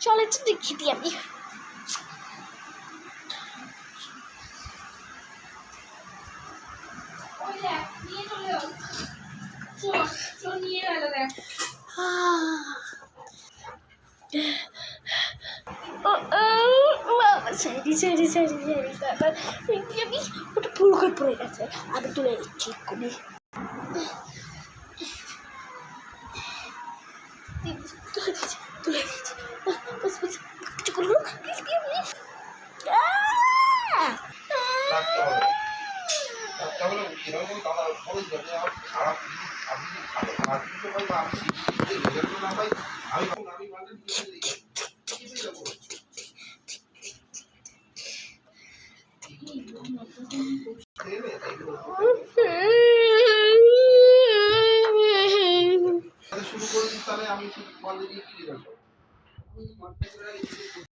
চল একটু দেখি দিই আমি। আমি ওটা ভুল করে পড়ে গেছে, আমি তুলে দিচ্ছি এক্ষুনি। তুলে দিচ্ছি কিছু করবো প্লিজ প্লিজ। শুরু করে দিই তাহলে আমি